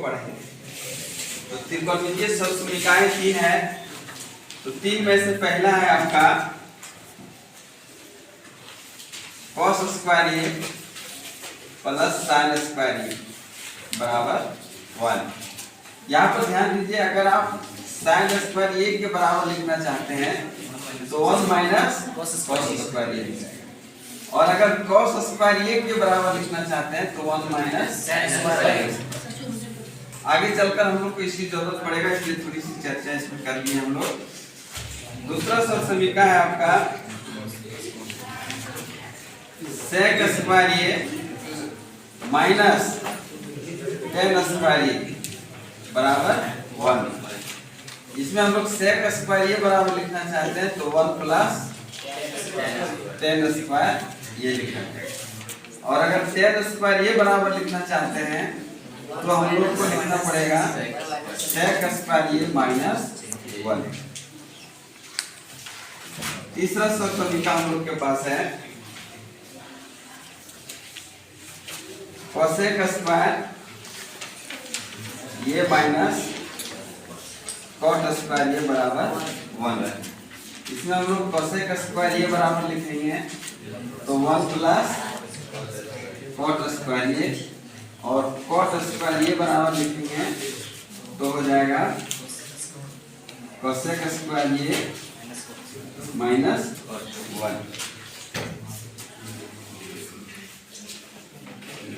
पढ़ेंगे। तो त्रिकोणमितीय समसमीकाएं 3 है। तो 3 में से पहला है आपका cos स्क्वायर ए प्लस sin स्क्वायर ए बराबर 1। यहाँ पर ध्यान दीजिए, अगर आप sin स्क्वायर ए के बराबर लिखना चाहते हैं तो 1 माइनस cos स्क्वायर ए लिखेंगे, और अगर cos स्क्वायर ए के बराबर लिखना चाहते हैं तो 1 माइनस sin स्क्वायर ए। आगे चलकर हम लोग को इसकी जरूरत पड़ेगा, इसलिए थोड़ी सी चर्चा इसमें कर ली हम लोग। दूसरा समसमीका है आपका sec स्क्वायर ए माइनस tan स्क्वायर ए बराबर 1। इसमें हम लोग sec स्क्वायर ए बराबर लिखना चाहते हैं तो 1 प्लस tan स्क्वायर ये लिखेंगे, और अगर tan स्क्वायर ए बराबर लिखना चाहते हैं तो हम लोग को लिखना पड़ेगा sec स्क्वायर ए माइनस 1। तीसरा समसमीका हम लोग के पास है cosec स्क्वायर ये माइनस cot स्क्वायर ये बराबर 1। इसमें हम लोग cosec स्क्वायर ये बराबर लिखेंगे तो 1 प्लस cot स्क्वायर ये, और cot स्क्वायर ये बराबर लिखेंगे तो हो जाएगा cosec स्क्वायर ये माइनस 1।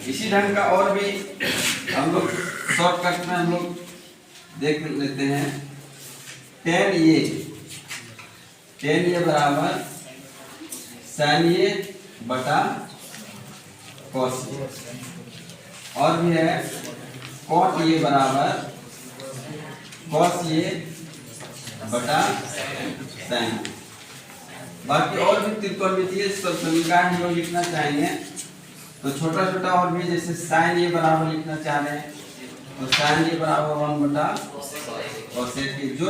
इसी ढंग का और भी हम लोग शॉर्टकट में हम लोग देख लेते हैं। tan ये बराबर sin ये बटा cos ये, और भी है cot ये बराबर cos ये बटा sin। बाकी और भी त्रिकोणमितीय समसमीका हम लोग लिखना चाहेंगे तो छोटा छोटा और भी, जैसे sin ये बराबर लिखना चाह रहे हैं तो sin ये बराबर 1 बटा cosec ये, जो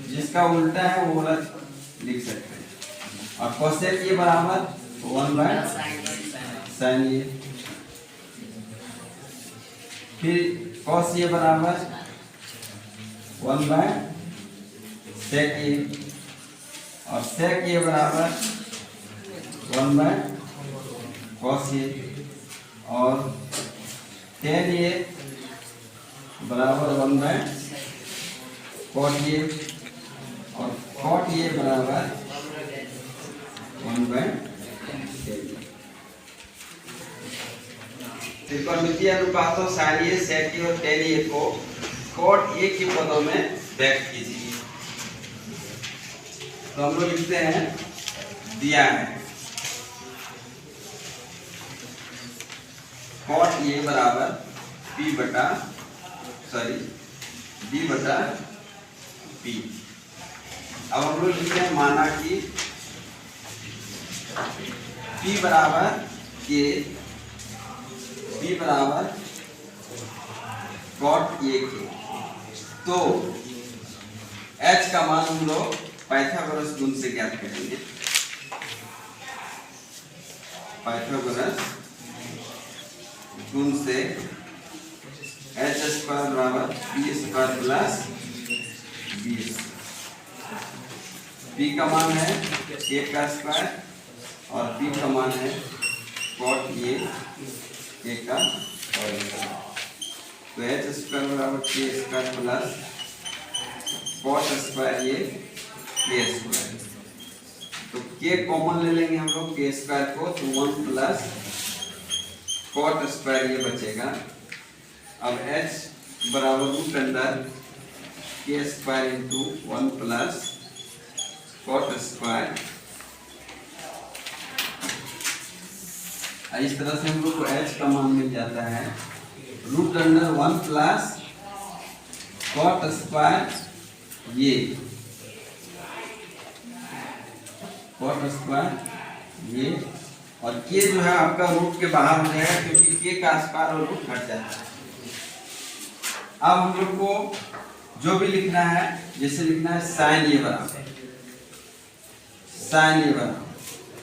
जिसका उल्टा है वो वाला लिख सकते हैं, और cosec ये बराबर 1 बाय sin ये, फिर cos ये बराबर 1 बाय sec ये, और sec ये बराबर 1 बाय cos ये, और tan ये बराबर 1 बाय cot ये, और cot ये बराबर 1 बाय tan। त्रिकोणमितीय अनुपातों sin ये, sec ये और tan ये को cot ये के पदों में व्यक्त कीजिए। तो हम लोग लिखते हैं, दिया है cot ये बराबर d बटा p। अब हम लोग लिखते हैं, माना कि p बराबर cot ये के, तो h का मान हम लोग पाइथागोरस गुण से ज्ञात करेंगे। पाइथागोरस गुण से h स्क्वायर बराबर p square plus b। p का मान है a का स्क्वायर और p का मान है cot ये a का स्क्वायर, तो h स्क्वायर बराबर k square plus cot square ये k स्क्वायर। तो k कॉमन ले लेंगे हम लोग k स्क्वायर को, तो 1 प्लस cot स्क्वायर ये बचेगा। अब h बराबर root under k square into 1 plus cot square. इस तरह से हम लोग को h का मान मिल जाता है root under 1 plus cot square ये, cot स्क्वायर ये, और k जो है आपका रूट के बाहर हो जाएगा क्योंकि k का स्क्वायर और रूट हट जाता है। अब हम लोग को जो भी लिखना है, जैसे लिखना है sin ये बराबर,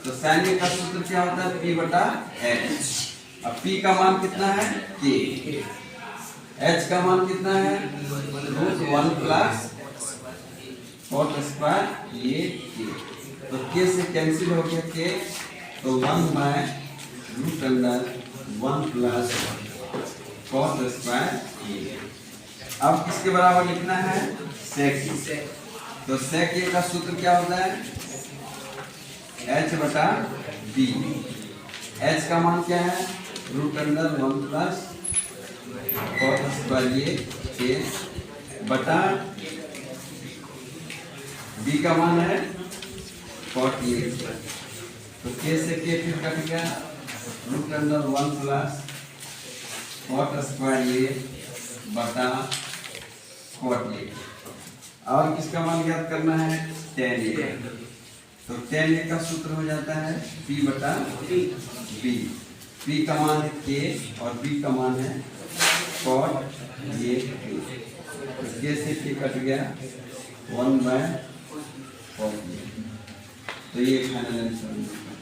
तो sin ये का सूत्र क्या होता है p बटा h। अब p का मान कितना है k, h का मान कितना है √1 प्लस cot स्क्वायर ये k, तो k से कैंसिल हो गया k, तो 1/√1 प्लस cot स्क्वायर ये। अब किसके बराबर लिखना है sec a, तो sec a का सूत्र क्या होता है h/b, h का मान क्या है √1 प्लस cot स्क्वायर ये k बटा b का मान है cot ये, तो k से k फिर कट गया √1 प्लस cot स्क्वायर ये बटा cot ये। और किसका मान ज्ञात करना है tan a, तो tan a का सूत्र हो जाता है p/b, p का मान है k और b का मान है cot ये k, तो k से k कट गया 1/cot ये, तो ये फाइनल आंसर है।